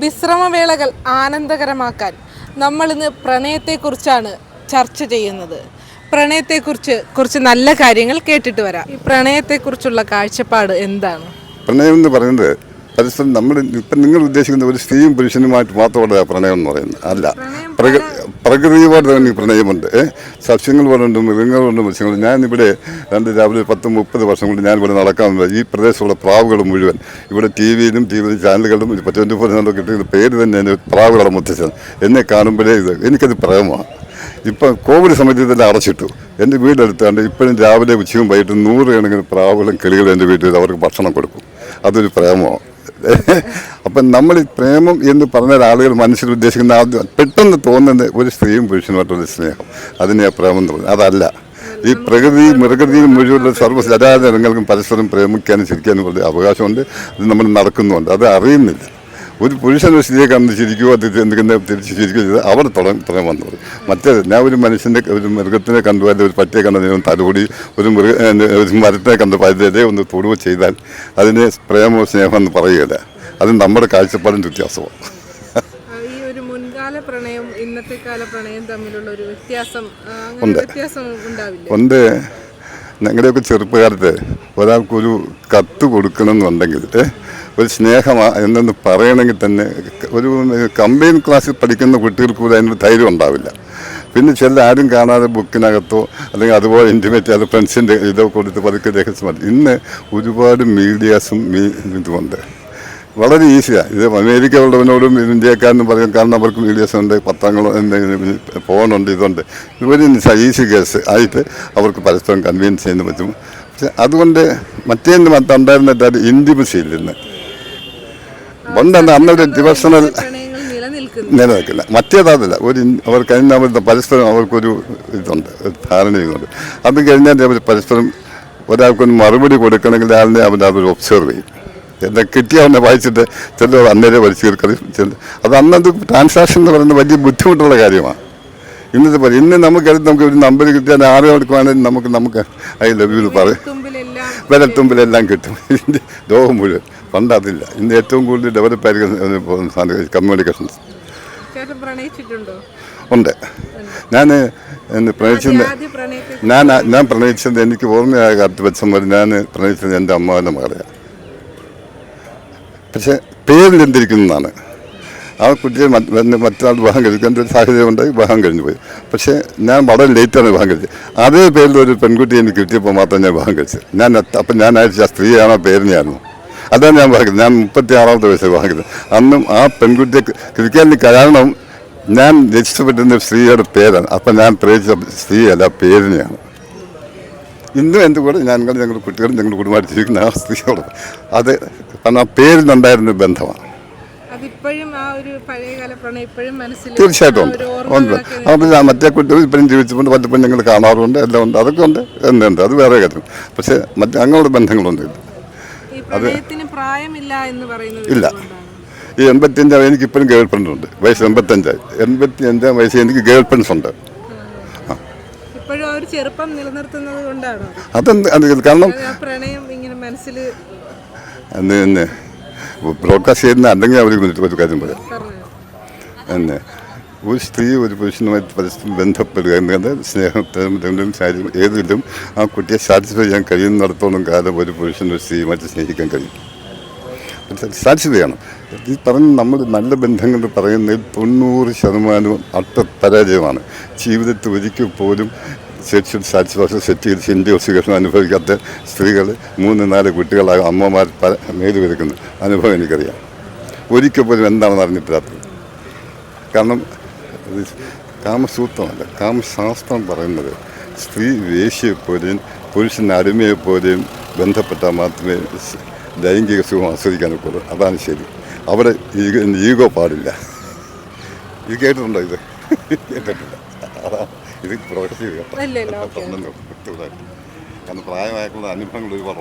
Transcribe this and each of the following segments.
വിശ്രമവേളകൾ ആനന്ദകരമാക്കാൻ നമ്മളിന്ന് പ്രണയത്തെക്കുറിച്ചാണ് ചർച്ച ചെയ്യുന്നത്. പ്രണയത്തെക്കുറിച്ച് കുറച്ച് നല്ല കാര്യങ്ങൾ കേട്ടിട്ട് വരാം. ഈ പ്രണയത്തെക്കുറിച്ചുള്ള കാഴ്ചപ്പാട് എന്താണ്? പ്രണയം എന്ന് പറയുന്നത് പരസ്പരം നമ്മൾ ഇപ്പം നിങ്ങൾ ഉദ്ദേശിക്കുന്ന ഒരു സ്ത്രീയും പുരുഷനുമായിട്ട് മാത്രമുള്ള പ്രണയം എന്ന് പറയുന്നത് അല്ല. പ്രകൃതിയോട് തന്നെ പ്രണയമുണ്ട്. സസ്യങ്ങൾ പോലുണ്ട്, മൃഗങ്ങളുണ്ട്, മത്സ്യങ്ങൾ. ഞാനിവിടെ രാവിലെ 10-30 വർഷം കൊണ്ട് ഞാനിവിടെ നടക്കാൻ ഈ പ്രദേശത്തുള്ള പ്രാവുകൾ മുഴുവൻ ഇവിടെ ടി വിയിലും ചാനലുകളിലും 24 കിട്ടിയ പേര് തന്നെ എൻ്റെ പ്രാവുകളെ മുത്തച്ഛൻ എന്നെ കാണുമ്പോഴേ എനിക്കത് പ്രേമമാണ്. ഇപ്പം കോവിഡ് സമയത്ത് ഇതെല്ലാം അടച്ചിട്ടു. എൻ്റെ വീടെടുത്താണ്ട് ഇപ്പോഴും രാവിലെ ഉച്ചയും വൈകിട്ട് 100 കണക്കിന് പ്രാവുകളും കിളികളും എൻ്റെ വീട്ടിൽ അവർക്ക് ഭക്ഷണം കൊടുക്കും. അതൊരു പ്രേമമാണ്. അപ്പം നമ്മൾ പ്രേമം എന്ന് പറഞ്ഞ ആളുകൾ മനസ്സിൽ ഉദ്ദേശിക്കുന്ന ആദ്യം പെട്ടെന്ന് തോന്നുന്ന ഒരു സ്ത്രീയും പുരുഷനുമായിട്ടുള്ള സ്നേഹം, അതിനെ പ്രേമം എന്ന് പറയുന്നത്. അതല്ല. ഈ മൃഗതിയും മുഴുവനുള്ള സർവ്വചരാചരങ്ങൾക്കും പരസ്പരം പ്രേമിക്കാനും ചിരിക്കാനും ഉള്ള അവകാശമുണ്ട്. അത് നമ്മൾ നടക്കുന്നുണ്ട്. അത് അറിയുന്നില്ല. ഒരു പുരുഷൻ സ്ത്രീയെ കണ്ട് ചിരിക്കുകയോ എന്തെങ്കിലും തിരിച്ച് ചിരിക്കുകയോ ചെയ്താൽ അവിടെ തുടങ്ങാൻ വന്നത്. മറ്റേത് ഞാൻ ഒരു മൃഗത്തിനെ കണ്ടു, അല്ലെങ്കിൽ ഒരു പട്ടിയെ കണ്ട തലോടി, ഒരു മരത്തിനെ കണ്ട് പഴുതേ ഒന്ന് തൊടുകയോ ചെയ്താൽ അതിനെ പ്രേമോ സ്നേഹം എന്ന് പറയുകയില്ല. അത് നമ്മുടെ കാഴ്ചപ്പാടിൻ്റെ വ്യത്യാസമാണ്. ഈ ഒരു മുൻകാല പ്രണയം ഇന്നത്തെ കാല പ്രണയം തമ്മിലുള്ള ഒരു വ്യത്യാസം ഉണ്ട്. ഞങ്ങളുടെയൊക്കെ ചെറുപ്പകാലത്ത് ഒരാൾക്കൊരു കത്ത് കൊടുക്കണമെന്നുണ്ടെങ്കിൽ ഒരു സ്നേഹമാണ് എന്നൊന്ന് പറയണമെങ്കിൽ തന്നെ ഒരു കമ്പൈൻ ക്ലാസ്സിൽ പഠിക്കുന്ന കുട്ടികൾക്ക് കൂടെ അതിനൊരു ധൈര്യം ഉണ്ടാവില്ല. പിന്നെ ചില ആരും കാണാതെ ബുക്കിനകത്തോ അല്ലെങ്കിൽ അതുപോലെ ഇൻറ്റിമേറ്റ് അത് ഫ്രണ്ട്സിൻ്റെ ഇതോ കൊടുത്ത് പതുക്കെ രഹസ്യമാണ്. ഇന്ന് ഒരുപാട് മീഡിയാസും ഇതുമുണ്ട്. വളരെ ഈസിയാണ്. ഇത് അമേരിക്ക ഉള്ളവനോടും ഇന്ത്യക്കാരനും പറയും. കാരണം അവർക്ക് മീഡിയാസ് ഉണ്ട്, പത്രങ്ങൾ ഫോണുണ്ട്, ഇതുണ്ട്. ഇവര് ഈസി കേസ് ആയിട്ട് അവർക്ക് പരസ്പരം കൺവീൻസ് ചെയ്യാൻ പറ്റും. പക്ഷെ അതുകൊണ്ട് മറ്റുണ്ടായിരുന്നിട്ട് ഇൻറ്റിമസി ഇല്ലെന്ന് പണ്ടാണ്. അന്നൊരു ഡിവോഷണൽ നിലനിൽക്കില്ല. മറ്റേതല്ല. അവർക്ക് അതിന് പരസ്പരം അവർക്കൊരു ഇതുണ്ട്, ധാരണയുണ്ട്. അത് കഴിഞ്ഞാൽ അവർ പരസ്പരം ഒരാൾക്കൊന്ന് മറുപടി കൊടുക്കണമെങ്കിൽ ആളിനെ അവർ ഒബ്സർവ് ചെയ്യും. എല്ലാം കിട്ടിയവനെ വായിച്ചിട്ട് ചിലർ അന്നേരം വലിച്ചു തീർക്കറി. അത് അന്നത് ട്രാൻസാക്ഷൻ എന്ന് പറയുന്നത് വലിയ ബുദ്ധിമുട്ടുള്ള കാര്യമാണ്. ഇന്നത്തെ പോലെ ഇന്ന് നമുക്ക് ഒരു നമ്പർ കിട്ടിയാൽ ആരും എടുക്കുവാണെങ്കിൽ നമുക്ക് ഐ ലവ് യു പറയും, വിരൽത്തുമ്പിലെല്ലാം കിട്ടും. ഇതിൻ്റെ ലോകം മുഴുവൻ. പണ്ട് അതില്ല. ഇന്ന് ഏറ്റവും കൂടുതൽ ഡെവലപ്പ് ആയിരിക്കുന്ന കമ്മ്യൂണിക്കേഷൻസ് ഉണ്ട്. ഞാൻ പ്രണയിച്ചത് എനിക്ക് ഓർമ്മയായ കാലത്ത് വെച്ചപ്പോൾ ഞാൻ പ്രണയിച്ചത് എൻ്റെ അമ്മാവൻ്റെ മകളെയാണ്. പക്ഷേ പേരിൽ എന്തിരിക്കുന്നതാണ്. ആ കുട്ടിയെ മറ്റൊരാൾ വിവാഹം കഴിക്കാൻ ഒരു സാഹചര്യം ഉണ്ടായി, വിവാഹം കഴിഞ്ഞു പോയി. പക്ഷേ ഞാൻ വളരെ ലേറ്റാണ് വിവാഹം കഴിച്ചത്. അതേ പേരിൽ ഒരു പെൺകുട്ടി എനിക്ക് കിട്ടിയപ്പോൾ മാത്രം ഞാൻ വിവാഹം കഴിച്ചത്. അപ്പം ഞാൻ അയച്ച ആ സ്ത്രീയാണോ പേരിനെയായിരുന്നു. അതാണ് ഞാൻ വിവാഹം കഴിച്ചത്. ഞാൻ 36-ാമത്തെ വയസ്സിൽ വിവാഹം കഴിച്ചത്. അന്നും ആ പെൺകുട്ടിയെ കിട്ടിക്കാൻ കാരണം ഞാൻ രജിസ്റ്റർപ്പെട്ടിരുന്ന സ്ത്രീയുടെ പേരാണ്. അപ്പം ഞാൻ പ്രേരിച്ച സ്ത്രീയല്ല, പേരിനെയാണ്. ഇന്നും എൻ്റെ കൂടെ ഞങ്ങളുടെ കുട്ടികളും ഞങ്ങളുടെ കുടുംബമായിട്ട് ജീവിക്കുന്ന ആ സ്ത്രീയോട് അത് കാരണം ആ പേരിനുണ്ടായിരുന്ന ബന്ധമാണ്. തീർച്ചയായിട്ടും ഉണ്ട്. അത് മറ്റേ കുട്ടികൾ ഇപ്പോഴും ജീവിച്ചുകൊണ്ട് പലപ്പോഴും ഞങ്ങൾ കാണാറുണ്ട്, എല്ലാം ഉണ്ട്. അതൊക്കെ ഉണ്ട്. എന്തുണ്ട്, അത് വേറെ കാര്യം. പക്ഷേ അങ്ങനെയുള്ള ബന്ധങ്ങളുണ്ട്. അത് ഇല്ല. ഈ 85 എനിക്കിപ്പോഴും ഗേൾ ഫ്രണ്ട് ഉണ്ട്. വയസ്സ് 85. 85 വയസ്സ് എനിക്ക് ഗേൾ ഫ്രണ്ട്സ് ഉണ്ട്. അതെന്ത് കാരണം തന്നെ ബ്രോഡ്കാസ്റ്റ് ചെയ്യുന്ന അല്ലെങ്കിൽ അവർ ഒരു കാര്യം പറയാം. തന്നെ ഒരു സ്ത്രീ ഒരു പുരുഷനുമായിട്ട് പരസ്പരം ബന്ധപ്പെടുക എന്നത് സ്നേഹത്തിലും ഏതിലും ആ കുട്ടിയെ സാറ്റിസ്ഫൈ ചെയ്യാൻ കഴിയുന്നിടത്തോളം കാലം ഒരു പുരുഷൻ ഒരു സ്ത്രീയുമായിട്ട് സ്നേഹിക്കാൻ കഴിയും. സാറ്റിസ്ഫൈ ചെയ്യണം. ഈ പറഞ്ഞ് നമ്മൾ നല്ല ബന്ധങ്ങൾ പറയുന്നതിൽ 90% അട്ടപരാജയമാണ്. ജീവിതത്തിൽ ഒരിക്കൽ പോലും സെക്ഷ്വൽ സാറ്റിസ്ഫാക്ഷൻ സെറ്റ് ചെയ്ത് ഇൻഡിവിജ്വൽ അനുഭവിക്കാത്ത സ്ത്രീകൾ 3-4 കുട്ടികളാകും അമ്മമാർ മേലുവരുക്കുന്ന അനുഭവം എനിക്കറിയാം. ഒരിക്കൽ പോലും എന്താണെന്ന് അറിഞ്ഞിട്ടില്ലാത്തത്. കാരണം കാമസൂത്രമല്ല, കാമശാസ്ത്രം പറയുന്നത് സ്ത്രീ വേശ്യയെപ്പോലെയും പുരുഷൻ അടിമയെപ്പോലെയും ബന്ധപ്പെട്ടാൽ മാത്രമേ ലൈംഗിക സുഖം ആസ്വദിക്കാനൊക്കെ. അതാണ് ശരി. അവിടെ ഈഗോ പാടില്ല. ഇത് കേട്ടിട്ടുണ്ടോ? ഇത് കേട്ടിട്ടില്ല. അതാണ് ഇത് പ്രോഗ്രസ് ചെയ്യുക. കാരണം പ്രായമായിട്ടുള്ള അനുഭവങ്ങൾ ഒരുപാട്.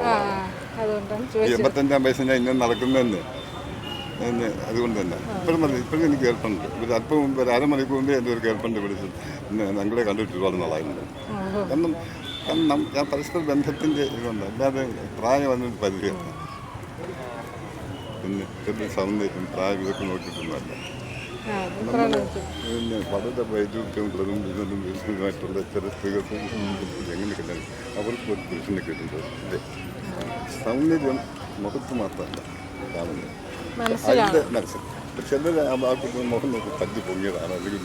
85-ാം വയസ്സിൽ ഞാൻ ഇങ്ങനെ നടക്കുന്നതെന്ന് അതുകൊണ്ട് തന്നെ ഇപ്പോഴും എനിക്ക് കേൾപ്പുണ്ട്. ഒരു അല്പം മുമ്പ് ഒരു അരമണിക്കൂർ മുമ്പേ എൻ്റെ ഒരു കേൾപ്പുണ്ട് വിളിച്ചു. ഞങ്ങളെ കണ്ടിട്ട് ഒരുപാട് നാളായിരുന്നു. കാരണം ഞാൻ പരസ്പര ബന്ധത്തിൻ്റെ ഇതുണ്ട്. അല്ലാതെ പ്രായം വന്നൊരു പരിധിയാണ്. പിന്നെ ചെറിയ സൗന്ദര്യം പ്രായം ഇതൊക്കെ നോക്കിയിട്ടൊന്നുമല്ല. ആ, അത് പ്രണയത്തിൽ. പിന്നെ വളരെ വൈദ്യുതിയുള്ളതും ഇതുമായിട്ടുള്ള ചില സ്ത്രീകൾക്ക് എങ്ങനെ കല്യാണം അവർക്ക് ഒരു പുരുഷനെ കിട്ടുന്നത് അല്ലേ? സൗന്ദര്യം മുഖത്ത് മാത്രമല്ല കാണുന്നത്, അതിൻ്റെ മനസ്സിൽ ചിലർ ആ കുട്ടിയുടെ മുഖം നോക്കി തല്ലി പൊങ്ങിയതാണ്, അല്ലെങ്കിൽ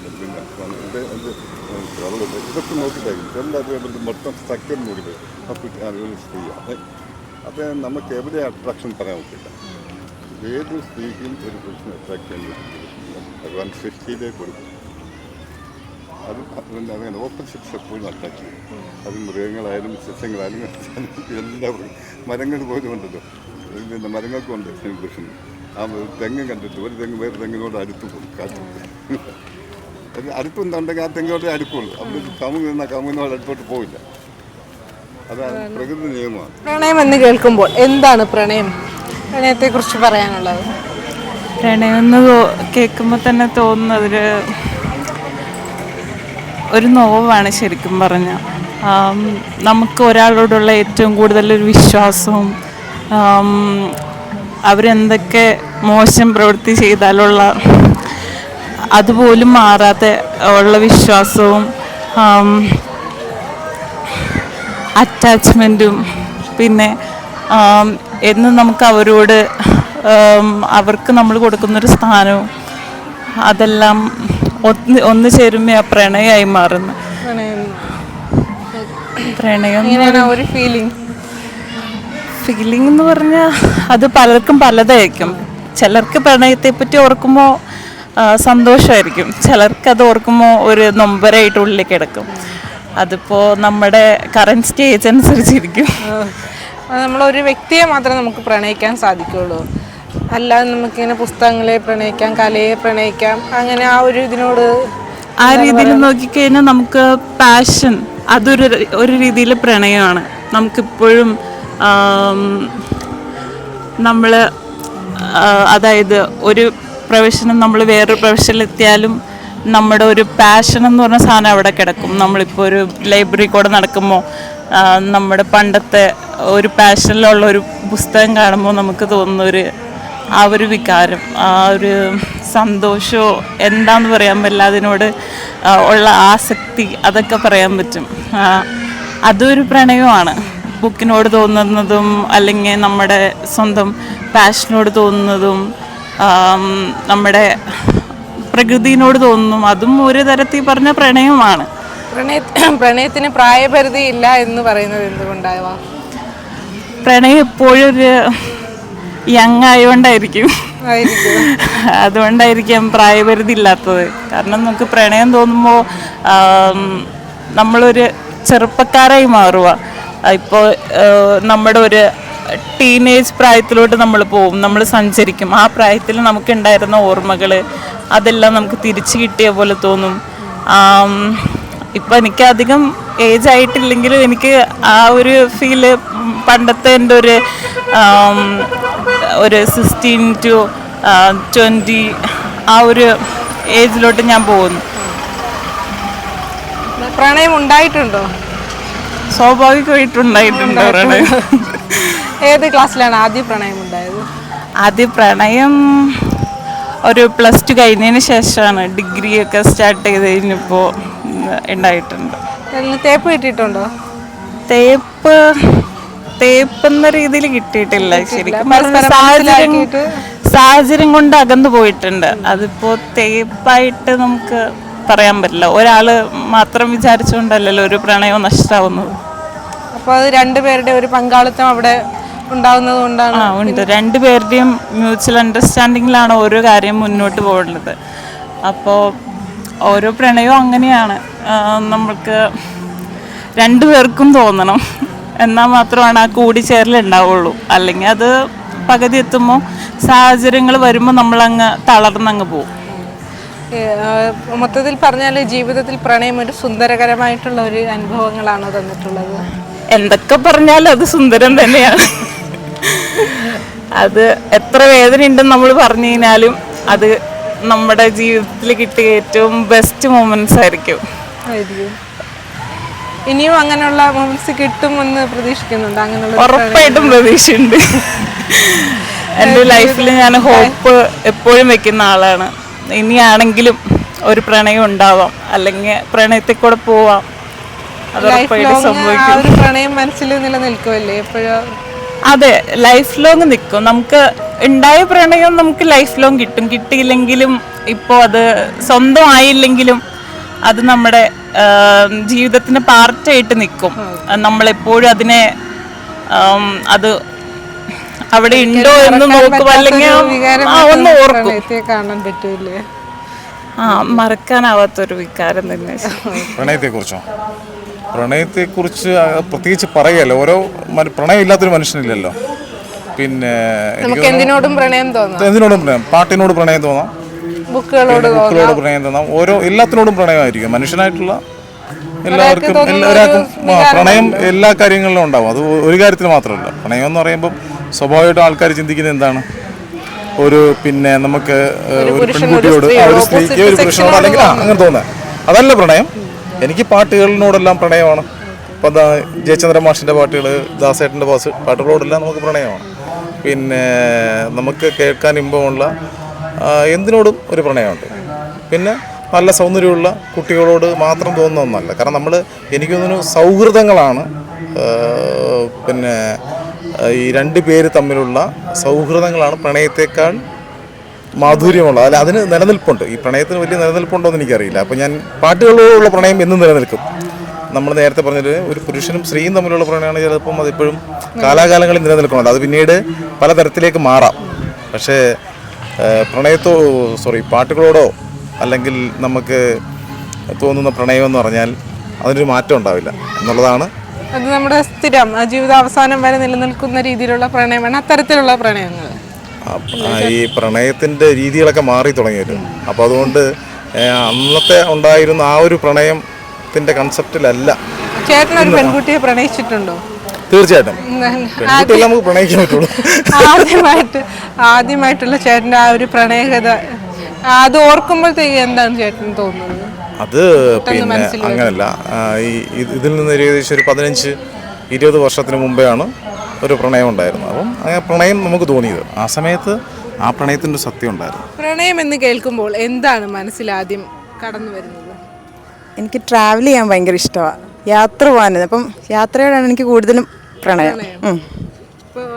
ഇതൊക്കെ നോക്കിയിട്ടായിരിക്കും എല്ലാവരും മൊത്തം സ്ട്രക്ചർ നോക്കിയിട്ട് ആ കുട്ടി ഒരു സ്ത്രീയാണ്. അപ്പോൾ നമുക്ക് എവിടെ അട്രാക്ഷൻ പറയാൻ പറ്റില്ല. ഏത് സ്ത്രീക്കും ഒരു പുരുഷനെ അട്രാക്ട് ചെയ്യാൻ ഭഗവാൻ സൃഷ്ടിയിലേക്ക് കൊടുക്കും. അത് അങ്ങനെ ഓപ്പോസിറ്റ്സ് എപ്പോഴും അട്രാക്ട് ചെയ്യും. അത് മൃഗങ്ങളായാലും സസ്യങ്ങളായാലും എല്ലാവരും മരങ്ങൾ പോലും ഉണ്ടല്ലോ, പിന്നെ മരങ്ങൾക്കുണ്ട് പുരുഷൻ. ആ തെങ്ങ് കണ്ടിട്ട് ഒരു തെങ്ങ് വേറെ തെങ്ങിനോട് അടുത്ത് പോകും, കാറ്റ് അടുപ്പുണ്ടെങ്കിൽ ആ തെങ്ങിനോടെ അടുക്കുള്ളൂ. അവിടെ കമുങ്ങ് നിന്നാൽ കമുങ്ങിനോട് അടുത്തോട്ട് പോവില്ല. അതാണ് പ്രകൃതി നിയമമാണ്. പ്രണയം എന്ന് കേൾക്കുമ്പോൾ എന്താണ് പ്രണയം? പ്രണയത്തെ കുറിച്ച് പറയാനുള്ളത്? പ്രണയം എന്ന് കേൾക്കുമ്പോൾ തന്നെ തോന്നുന്നത് ഒരു നോവാണ് ശരിക്കും പറഞ്ഞാൽ. നമുക്ക് ഒരാളോടുള്ള ഏറ്റവും കൂടുതലൊരു വിശ്വാസവും അവരെന്തൊക്കെ മോശം പ്രവൃത്തി ചെയ്താലുള്ള അതുപോലും മാറാതെ ഉള്ള വിശ്വാസവും അറ്റാച്ച്മെൻറ്റും പിന്നെ എന്നും നമുക്ക് അവരോട് അവർക്ക് നമ്മൾ കൊടുക്കുന്നൊരു സ്ഥാനവും അതെല്ലാം ഒന്ന് ചേരുമ്പോൾ ആ പ്രണയമായി മാറുന്നു. പ്രണയം ഒരു ഫീലിംഗ് എന്ന് പറഞ്ഞാൽ അത് പലർക്കും പലതായിരിക്കും. ചിലർക്ക് പ്രണയത്തെ പറ്റി ഓർക്കുമ്പോൾ സന്തോഷമായിരിക്കും, ചിലർക്ക് അത് ഓർക്കുമ്പോൾ ഒരു നൊമ്പരായിട്ട് ഉള്ളിൽ കിടക്കും. അതിപ്പോൾ നമ്മുടെ കറൻറ്റ് സ്റ്റേജ് അനുസരിച്ചിരിക്കും. നമ്മളൊരു വ്യക്തിയെ മാത്രമേ നമുക്ക് പ്രണയിക്കാൻ സാധിക്കുകയുള്ളൂ, അല്ലാതെ നമുക്കിങ്ങനെ പുസ്തകങ്ങളെ പ്രണയിക്കാം, കലയെ പ്രണയിക്കാം, അങ്ങനെ ആ ഒരു ഇതിനോട് ആ രീതിയിൽ നോക്കിക്കഴിഞ്ഞാൽ നമുക്ക് പാഷൻ ഒരു രീതിയിൽ പ്രണയമാണ്. നമുക്കിപ്പോഴും നമ്മൾ അതായത് ഒരു പ്രൊഫഷനും നമ്മൾ വേറൊരു പ്രൊഫഷനിലെത്തിയാലും നമ്മുടെ ഒരു പാഷൻ എന്ന് പറഞ്ഞ സാധനം അവിടെ കിടക്കും. നമ്മളിപ്പോൾ ഒരു ലൈബ്രറി കൂടെ നടക്കുമ്പോൾ നമ്മുടെ പണ്ടത്തെ ഒരു പാഷനിലുള്ള ഒരു പുസ്തകം കാണുമ്പോൾ നമുക്ക് തോന്നുന്നൊരു ആ ഒരു വികാരം, ആ ഒരു സന്തോഷമോ എന്താണെന്ന് പറയാൻ പറ്റില്ല, അതിനോട് ഉള്ള ആസക്തി അതൊക്കെ പറയാൻ പറ്റും. അതൊരു പ്രണയമാണ്. ബുക്കിനോട് തോന്നുന്നതും അല്ലെങ്കിൽ നമ്മുടെ സ്വന്തം പാഷനോട് തോന്നുന്നതും നമ്മുടെ പ്രകൃതിയോട് തോന്നുന്നു, അതും ഒരു തരത്തിൽ പറഞ്ഞ പ്രണയമാണ്. പ്രണയത്തിന് പ്രായപരിധി ഇല്ല എന്ന് പറയുന്നത് എന്തുകൊണ്ടാവാ? പ്രണയം എപ്പോഴും ഒരു യങ് ആയതുകൊണ്ടായിരിക്കും, അതുകൊണ്ടായിരിക്കാം പ്രായപരിധി ഇല്ലാത്തത്. കാരണം നമുക്ക് പ്രണയം തോന്നുമ്പോൾ നമ്മളൊരു ചെറുപ്പക്കാരായി മാറുക. ഇപ്പോൾ നമ്മുടെ ഒരു ടീനേജ് പ്രായത്തിലോട്ട് നമ്മൾ പോവും, നമ്മൾ സഞ്ചരിക്കും. ആ പ്രായത്തിൽ നമുക്കുണ്ടായിരുന്ന ഓർമ്മകൾ അതെല്ലാം നമുക്ക് തിരിച്ചു കിട്ടിയ പോലെ തോന്നും. ഇപ്പം എനിക്കധികം ഏജ് ആയിട്ടില്ലെങ്കിലും എനിക്ക് ആ ഒരു ഫീല് പണ്ടത്തെ എൻ്റെ ഒരു 16 to 20 ആ ഒരു ഏജിലോട്ട് ഞാൻ പോകുന്നു. പ്രണയം ഉണ്ടായിട്ടുണ്ടോ? സ്വാഭാവികമായിട്ടുണ്ടായിട്ടുണ്ട് പ്രണയം. ഏത് ക്ലാസ്സിലാണ് ആദ്യ പ്രണയം ഉണ്ടായത്? ആദ്യ പ്രണയം ഒരു +2 കഴിഞ്ഞതിന് ശേഷമാണ്. ഡിഗ്രി ഒക്കെ സ്റ്റാർട്ട് ചെയ്ത് കഴിഞ്ഞപ്പോൾ ഉണ്ടായിട്ടുണ്ട്. തേപ്പ് കിട്ടിയിട്ടുണ്ടോ? തേപ്പെന്ന രീതിയിൽ കിട്ടിയിട്ടില്ല ശരിക്കും. സാഹചര്യം കൊണ്ട് അകന്നു പോയിട്ടുണ്ട്. അതിപ്പോൾ തേപ്പായിട്ട് നമുക്ക് പറയാൻ പറ്റില്ല. ഒരാൾ മാത്രം വിചാരിച്ചുകൊണ്ടല്ലല്ലോ ഒരു പ്രണയം നഷ്ടമാവുന്നത്. അപ്പോൾ അത് രണ്ടുപേരുടെ ഒരു പങ്കാളിത്തം അവിടെ ഉണ്ടാവുന്നത് കൊണ്ടാണ്. ഉണ്ട്, രണ്ടുപേരുടെയും മ്യൂച്വൽ അണ്ടർസ്റ്റാൻഡിങ്ങിലാണ് ഓരോ കാര്യം മുന്നോട്ട് പോകുന്നത്. അപ്പോൾ ഓരോ പ്രണയവും അങ്ങനെയാണ്, നമുക്ക് രണ്ടുപേർക്കും തോന്നണം, എന്നാൽ മാത്രമാണ് ആ കൂടിച്ചേരലുണ്ടാവുള്ളൂ. അല്ലെങ്കിൽ അത് പകുതി എത്തുമ്പോൾ സാഹചര്യങ്ങൾ വരുമ്പോൾ നമ്മളങ്ങ് തളർന്നങ്ങ് പോകും. മൊത്തത്തിൽ പറഞ്ഞാൽ ജീവിതത്തിൽ പ്രണയം ഒരു സുന്ദരകരമായിട്ടുള്ള ഒരു അനുഭവങ്ങളാണോ തന്നിട്ടുള്ളത്? എന്തൊക്കെ പറഞ്ഞാലും അത് സുന്ദരം തന്നെയാണ്. അത് എത്ര വേദന ഉണ്ടെന്ന് നമ്മൾ പറഞ്ഞു കഴിഞ്ഞാലും അത് നമ്മുടെ ജീവിതത്തിൽ കിട്ടിയ ഏറ്റവും ബെസ്റ്റ് മൊമെന്റ്സ് ആയിരിക്കും. ഇനിയും അങ്ങനെയുള്ള മൊമെന്റ്സ് കിട്ടുമെന്ന് പ്രതീക്ഷിക്കുന്നുണ്ട്? അങ്ങനെയുള്ള ഉറപ്പായിട്ടും പ്രതീക്ഷയുണ്ട്. എൻ്റെ ലൈഫിൽ ഞാൻ ഹോപ്പ് എപ്പോഴും വെക്കുന്ന ആളാണ്. ഇനിയാണെങ്കിലും ഒരു പ്രണയം ഉണ്ടാവാം, അല്ലെങ്കിൽ പ്രണയത്തിൽ കൂടെ പോവാം. അത് ഉറപ്പായിട്ട് സംഭവിക്കും. ഒരു പ്രണയം മനസ്സിൽ നിലനിൽക്കുമല്ലേ എപ്പോഴും? അതെ, ലൈഫ് ലോങ് നിൽക്കും. നമുക്ക് ഉണ്ടായ പ്രണയം നമുക്ക് ലൈഫ് ലോങ് കിട്ടും. കിട്ടിയില്ലെങ്കിലും ഇപ്പോൾ അത് സ്വന്തമായില്ലെങ്കിലും അത് നമ്മുടെ ജീവിതത്തിന്റെ പാർട്ടായിട്ട് നിൽക്കും. നമ്മളെപ്പോഴും അതിനെ അത് അവിടെ ഉണ്ടോ എന്ന് നോക്കും, അല്ലെങ്കിൽ ഒന്ന് ഓർക്കും. കാണാൻ പറ്റൂലേ? മറക്കാനാവാത്തൊരു വികാരം തന്നെ. പ്രണയത്തെക്കുറിച്ച് പ്രത്യേകിച്ച് പറയല്ലോ, ഓരോ പ്രണയം ഇല്ലാത്തൊരു മനുഷ്യനില്ലല്ലോ. പിന്നെ എന്തിനോടും പ്രണയം തോന്നാം. എന്തിനോടും പ്രണയം, പാട്ടിനോട് പ്രണയം തോന്നാം, ബുക്കുകളോട് പ്രണയം തോന്നാം, ഓരോ എല്ലാത്തിനോടും പ്രണയമായിരിക്കും. മനുഷ്യനായിട്ടുള്ള എല്ലാവർക്കും പ്രണയം എല്ലാ കാര്യങ്ങളിലും ഉണ്ടാവും. അത് ഒരു കാര്യത്തിൽ മാത്രമല്ല. പ്രണയം എന്ന് പറയുമ്പോൾ സ്വാഭാവികമായിട്ടും ആൾക്കാർ ചിന്തിക്കുന്നത് എന്താണ്, ഒരു പിന്നെ നമുക്ക് ഒരു പെൺകുട്ടിയോട്, ഒരു സ്ത്രീക്ക് ഒരു പുരുഷനോട്, അല്ലെങ്കിൽ അങ്ങനെ തോന്നുക. അതല്ല പ്രണയം. എനിക്ക് പാട്ടുകളിനോടെല്ലാം പ്രണയമാണ്. ഇപ്പം എന്താ ജയചന്ദ്രൻ മാഷിൻ്റെ പാട്ടുകൾ, ദാസേട്ടൻ്റെ പാട്ടുകളോടെല്ലാം നമുക്ക് പ്രണയമാണ്. പിന്നെ നമുക്ക് കേൾക്കാൻ ഇമ്പമുള്ള എന്തിനോടും ഒരു പ്രണയമുണ്ട്. പിന്നെ നല്ല സൗന്ദര്യമുള്ള കുട്ടികളോട് മാത്രം തോന്നുന്ന ഒന്നല്ല. കാരണം നമ്മൾ എനിക്ക് തോന്നുന്നു സൗഹൃദങ്ങളാണ്, പിന്നെ ഈ രണ്ട് പേര് തമ്മിലുള്ള സൗഹൃദങ്ങളാണ് പ്രണയത്തേക്കാൾ മാധുര്യമുള്ളത്. അല്ല, അതിന് നിലനിൽപ്പുണ്ട്. ഈ പ്രണയത്തിന് വലിയ നിലനിൽപ്പുണ്ടോ എന്ന് എനിക്കറിയില്ല. അപ്പോൾ ഞാൻ പാട്ടുകളോടുള്ള പ്രണയം എന്നും നിലനിൽക്കും. നമ്മൾ നേരത്തെ പറഞ്ഞത് ഒരു പുരുഷനും സ്ത്രീയും തമ്മിലുള്ള പ്രണയമാണ് ചിലപ്പം അതിപ്പോഴും കാലാകാലങ്ങളിൽ നിലനിൽക്കുന്നുണ്ട്. അത് പിന്നീട് പലതരത്തിലേക്ക് മാറാം. പക്ഷേ പാട്ടുകളോടോ അല്ലെങ്കിൽ നമുക്ക് തോന്നുന്ന പ്രണയം എന്ന് പറഞ്ഞാൽ അതിനൊരു മാറ്റം ഉണ്ടാവില്ല എന്നുള്ളതാണ്. അത് നമ്മുടെ സ്ഥിരം ജീവിതാവസാനം വരെ നിലനിൽക്കുന്ന രീതിയിലുള്ള പ്രണയമാണ് അത്തരത്തിലുള്ള പ്രണയങ്ങൾ. ഈ പ്രണയത്തിൻ്റെ രീതികളൊക്കെ മാറി തുടങ്ങിയത്. അപ്പോൾ അതുകൊണ്ട് അന്നത്തെ ഉണ്ടായിരുന്ന ആ ഒരു പ്രണയത്തിൻ്റെ കൺസെപ്റ്റിലല്ല. ചേട്ടൻ ഒരു പെൺകുട്ടിയെ പ്രണയിച്ചിട്ടുണ്ടോ? തീർച്ചയായിട്ടും നമുക്ക് പ്രണയിക്കാൻ പറ്റുള്ളൂ. ആദ്യമായിട്ടുള്ള ചേട്ടൻ്റെ ആ ഒരു പ്രണയകഥ അത് ഓർക്കുമ്പോഴത്തേക്ക് എന്താണ് ചേട്ടന് തോന്നുന്നത്? അത് പിന്നെ അങ്ങനല്ല, ഇതിൽ നിന്ന് ഏകദേശം ഒരു 15-20 വർഷത്തിന് മുമ്പെയാണ് ഒരു പ്രണയം ഉണ്ടായിരുന്നത്. അപ്പം അങ്ങനെ പ്രണയം നമുക്ക് തോന്നിയത് ആ സമയത്ത് ആ പ്രണയത്തിൻ്റെ സത്യം ഉണ്ടായിരുന്നു. പ്രണയം എന്ന് കേൾക്കുമ്പോൾ എന്താണ് മനസ്സിലാദ്യം കടന്നു വരുന്നത്? എനിക്ക് ട്രാവൽ ചെയ്യാൻ ഭയങ്കര ഇഷ്ടമാണ്, യാത്ര പോകാൻ. അപ്പം യാത്രയോടാണ് എനിക്ക് കൂടുതലും പ്രണയം. ഇപ്പോൾ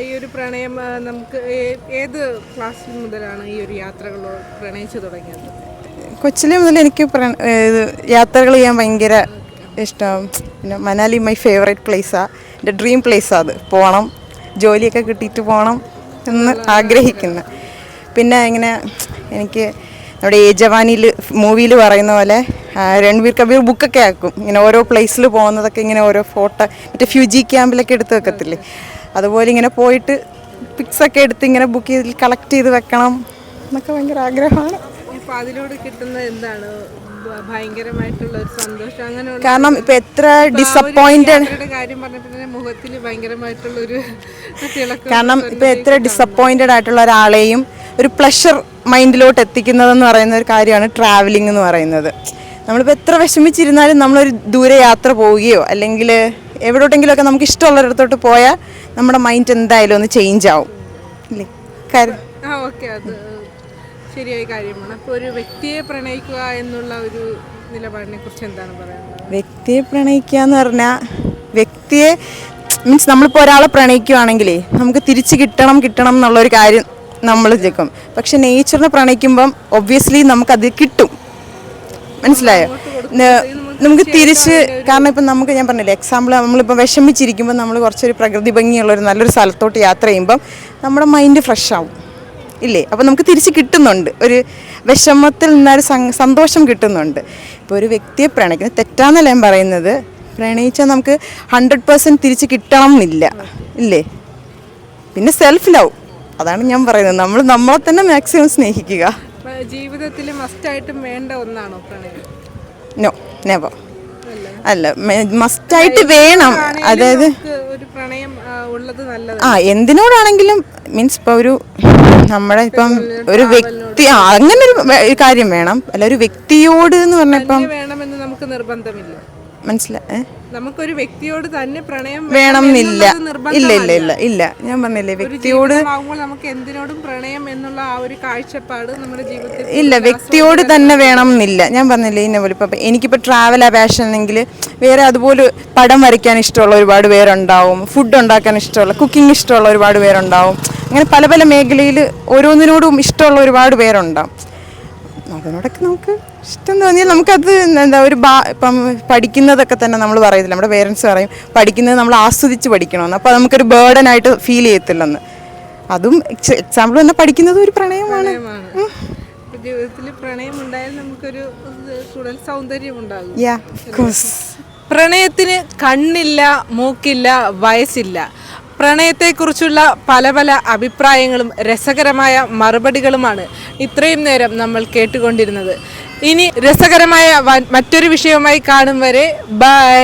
ഈ ഒരു പ്രണയം നമുക്ക് ഏത് ക്ലാസ്സിൽ മുതലാണ് ഈ ഒരു യാത്രകളോട് പ്രണയിച്ചു തുടങ്ങിയത്? കൊച്ചിലെ മുതൽ എനിക്ക് യാത്രകൾ ചെയ്യാൻ ഭയങ്കര ഇഷ്ടമാണ്. പിന്നെ മനാലി മൈ ഫേവറേറ്റ് പ്ലേസാണ്, എൻ്റെ ഡ്രീം പ്ലേസാണ്. അത് പോകണം, ജോലിയൊക്കെ കിട്ടിയിട്ട് പോകണം എന്ന് ആഗ്രഹിക്കുന്നു. പിന്നെ ഇങ്ങനെ എനിക്ക് നമ്മുടെ ജവാനിയിൽ മൂവിയിൽ പറയുന്ന പോലെ രൺബീർ കബീർ ബുക്കൊക്കെ ആക്കും, ഇങ്ങനെ ഓരോ പ്ലേസിൽ പോകുന്നതൊക്കെ ഇങ്ങനെ ഓരോ ഫോട്ടോ മറ്റേ ഫ്യൂജി ക്യാമ്പിലൊക്കെ എടുത്ത് വെക്കത്തില്ലേ, അതുപോലെ ഇങ്ങനെ പോയിട്ട് പിക്സൊക്കെ എടുത്ത് ഇങ്ങനെ ബുക്ക് ചെയ്ത് കളക്ട് ചെയ്ത് വെക്കണം എന്നൊക്കെ ഭയങ്കര ആഗ്രഹമാണ്. അപ്പോൾ അതിലൂടെ കിട്ടുന്നത് എന്താണ്? ഭയങ്കരമായിട്ടുള്ള ഒരു സന്തോഷം. അങ്ങനെ കാരണം ഇപ്പം എത്ര ഡിസപ്പോയിൻറ്റഡ് കാര്യം പറഞ്ഞപ്പോൾ മുഖത്തിൽ ഭയങ്കരമായിട്ടുള്ള ഒരു കാരണം ഇപ്പം എത്ര ഡിസപ്പോയിൻറ്റഡ് ആയിട്ടുള്ള ഒരാളെയും ഒരു പ്ലഷർ മൈൻഡിലോട്ട് എത്തിക്കുന്നതെന്ന് പറയുന്ന ഒരു കാര്യമാണ് ട്രാവലിംഗ് എന്ന് പറയുന്നത്. നമ്മളിപ്പോൾ എത്ര വിഷമിച്ചിരുന്നാലും നമ്മളൊരു ദൂരെ യാത്ര പോവുകയോ അല്ലെങ്കിൽ എവിടോട്ടെങ്കിലുമൊക്കെ നമുക്ക് ഇഷ്ടമുള്ളൊരിടത്തോട്ട് പോയാൽ നമ്മുടെ മൈൻഡ് എന്തായാലും ഒന്ന് ചേഞ്ച് ആവും ഇല്ലേ? ഓക്കെ, അത് ശരിയായ കാര്യമാണ്. അപ്പോൾ ഒരു വ്യക്തിയെ പ്രണയിക്കുക എന്നുള്ള ഒരു നിലപാടിനെ കുറിച്ച് എന്താണ് പറയുന്നത്? വ്യക്തിയെ പ്രണയിക്കുക എന്ന് പറഞ്ഞാൽ വ്യക്തിയെ മീൻസ് നമ്മളിപ്പോൾ ഒരാളെ പ്രണയിക്കുകയാണെങ്കിലേ നമുക്ക് തിരിച്ച് കിട്ടണം എന്നുള്ളൊരു കാര്യം നമ്മൾ നിൽക്കും. പക്ഷെ നേച്ചറിനെ പ്രണയിക്കുമ്പം ഒബ്വിയസ്ലി നമുക്കത് കിട്ടും, മനസ്സിലായോ? നമുക്ക് തിരിച്ച് കാരണം ഇപ്പം നമുക്ക് ഞാൻ പറഞ്ഞില്ലേ എക്സാമ്പിൾ, നമ്മളിപ്പോൾ വിഷമിച്ചിരിക്കുമ്പോൾ നമ്മൾ കുറച്ചൊരു പ്രകൃതി ഭംഗിയുള്ളൊരു നല്ലൊരു സ്ഥലത്തോട്ട് യാത്ര ചെയ്യുമ്പം നമ്മുടെ മൈൻഡ് ഫ്രഷ് ആവും ഇല്ലേ? അപ്പോൾ നമുക്ക് തിരിച്ച് കിട്ടുന്നുണ്ട്, ഒരു വിഷമത്തിൽ നിന്നൊരു സന്തോഷം കിട്ടുന്നുണ്ട്. ഇപ്പോൾ ഒരു വ്യക്തിയെ പ്രണയിക്കുന്നത് തെറ്റാന്നല്ല ഞാൻ പറയുന്നത്, പ്രണയിച്ചാൽ നമുക്ക് 100% തിരിച്ച് കിട്ടണം എന്നില്ല ഇല്ലേ? പിന്നെ സെൽഫ് ലവ്, അതാണ് ഞാൻ പറയുന്നത്, നമ്മൾ നമ്മളെ തന്നെ മാക്സിമം സ്നേഹിക്കുക. ജീവിതത്തിൽ മസ്റ്റായിട്ടും വേണ്ട ഒന്നാണോ പ്രണയം? No, never. അല്ല, മസ്റ്റായിട്ട് വേണം. അതായത് ഒരു പ്രണയം ഉള്ളത് നല്ലത്. എന്തിനോടാണെങ്കിലും മീൻസ് ഇപ്പോൾ ഒരു നമ്മുടെ ഇപ്പം ഒരു വ്യക്തി അങ്ങനെ ഒരു കാര്യം വേണം, അല്ല ഒരു വ്യക്തിയോട് എന്ന് പറഞ്ഞപ്പം വേണമെന്ന് നമുക്ക് നിർബന്ധമില്ല. മനസ്സിലായി. നമുക്കൊരു വ്യക്തിയോട് തന്നെ പ്രണയം വേണം എന്നില്ല. എന്നുള്ളത് ഇല്ല ഇല്ല ഇല്ല ഇല്ല ഞാൻ പറഞ്ഞില്ലേ വ്യക്തിയോട് ജീവിതമാകുമ്പോൾ നമുക്ക് എന്തിനോടും പ്രണയം എന്നുള്ള ആ ഒരു കാഴ്ചപ്പാട് നമ്മുടെ ജീവിതത്തിൽ ഇല്ല വ്യക്തിയോട് തന്നെ വേണം എന്നില്ല. ഞാൻ പറഞ്ഞില്ലേ ഇന്ന പോലെ ഇപ്പം എനിക്കിപ്പോൾ ട്രാവൽ പാഷൻ എങ്കിൽ വേറെ അതുപോലെ പടം വരയ്ക്കാൻ ഇഷ്ടമുള്ള ഒരുപാട് പേരുണ്ടാവും, ഫുഡ് ഉണ്ടാക്കാൻ ഇഷ്ടമുള്ള കുക്കിംഗ് ഇഷ്ടമുള്ള ഒരുപാട് പേരുണ്ടാവും. അങ്ങനെ പല പല മേഖലയിൽ ഓരോന്നിനോടും ഇഷ്ടമുള്ള ഒരുപാട് പേരുണ്ടാവും. അതിനോടൊക്കെ നമുക്ക് ഇഷ്ടം തോന്നിയാൽ നമുക്കത് എന്താ ഇപ്പം പഠിക്കുന്നതൊക്കെ തന്നെ നമ്മൾ പറയത്തില്ല, നമ്മുടെ പേരൻസ് പറയും പഠിക്കുന്നത് നമ്മൾ ആസ്വദിച്ച് പഠിക്കണമെന്ന്. അപ്പോൾ നമുക്കൊരു ബേർഡനായിട്ട് ഫീൽ ചെയ്യത്തില്ലെന്ന്. അതും എക്സാമ്പിൾ തന്നെ പഠിക്കുന്നത് ഒരു പ്രണയമാണ്. ജീവിതത്തിൽ പ്രണയം ഉണ്ടായാൽ നമുക്കൊരു കൂടുതൽ സൗന്ദര്യം ഉണ്ടാകും. പ്രണയത്തിന് കണ്ണില്ല, മൂക്കില്ല, വയസ്സില്ല. പ്രണയത്തെക്കുറിച്ചുള്ള പല പല അഭിപ്രായങ്ങളും രസകരമായ മറുപടികളുമാണ് ഇത്രയും നേരം നമ്മൾ കേട്ടുകൊണ്ടിരുന്നത്. ഇനി രസകരമായ മറ്റൊരു വിഷയവുമായി കാണും വരെ ബൈ.